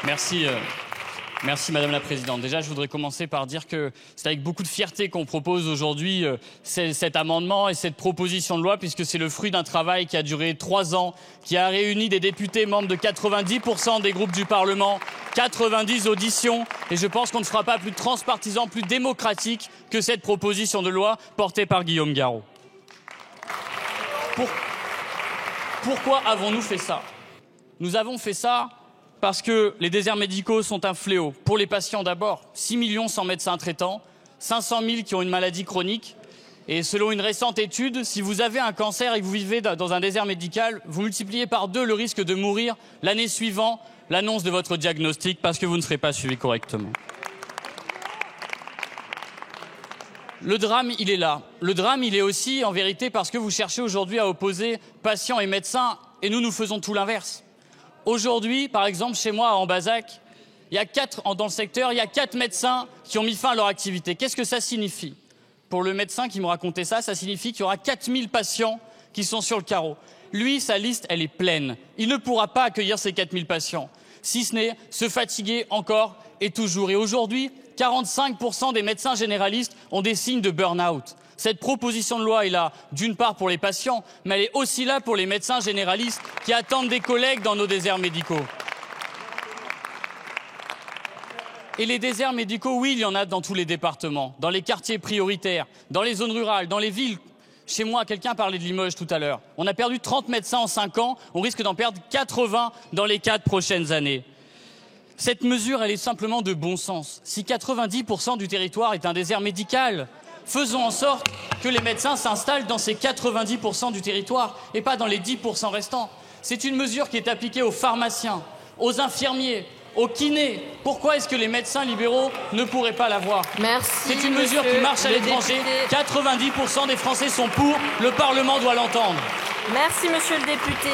Merci Madame la Présidente. Déjà, je voudrais commencer par dire que c'est avec beaucoup de fierté qu'on propose aujourd'hui cet amendement et cette proposition de loi, puisque c'est le fruit d'un travail qui a duré 3 ans, qui a réuni des députés membres de 90% des groupes du Parlement, 90 auditions, et je pense qu'on ne fera pas plus transpartisan, plus démocratique que cette proposition de loi portée par Guillaume Garot. Pourquoi avons-nous fait ça ? Nous avons fait ça parce que les déserts médicaux sont un fléau. Pour les patients d'abord, 6 millions sans médecin traitant, 500 000 qui ont une maladie chronique. Et selon une récente étude, si vous avez un cancer et que vous vivez dans un désert médical, vous multipliez par 2 le risque de mourir l'année suivant l'annonce de votre diagnostic parce que vous ne serez pas suivi correctement. Le drame, il est là. Le drame, il est aussi, en vérité, parce que vous cherchez aujourd'hui à opposer patients et médecins, et nous faisons tout l'inverse. Aujourd'hui, par exemple, chez moi, à Ambazac, dans le secteur, il y a 4 médecins qui ont mis fin à leur activité. Qu'est-ce que ça signifie ? Pour le médecin qui me racontait ça signifie qu'il y aura 4000 patients qui sont sur le carreau. Lui, sa liste, elle est pleine. Il ne pourra pas accueillir ces 4000 patients, si ce n'est se fatiguer encore et toujours. Et aujourd'hui, 45% des médecins généralistes ont des signes de burn-out. Cette proposition de loi est là, d'une part pour les patients, mais elle est aussi là pour les médecins généralistes qui attendent des collègues dans nos déserts médicaux. Et les déserts médicaux, oui, il y en a dans tous les départements, dans les quartiers prioritaires, dans les zones rurales, dans les villes. Chez moi, quelqu'un parlait de Limoges tout à l'heure. On a perdu 30 médecins en 5 ans, on risque d'en perdre 80 dans les 4 prochaines années. Cette mesure, elle est simplement de bon sens. Si 90% du territoire est un désert médical, faisons en sorte que les médecins s'installent dans ces 90% du territoire et pas dans les 10% restants. C'est une mesure qui est appliquée aux pharmaciens, aux infirmiers, aux kinés. Pourquoi est-ce que les médecins libéraux ne pourraient pas l'avoir ? C'est une mesure qui marche à l'étranger. 90% des Français sont pour. Le Parlement doit l'entendre. Merci, monsieur le député.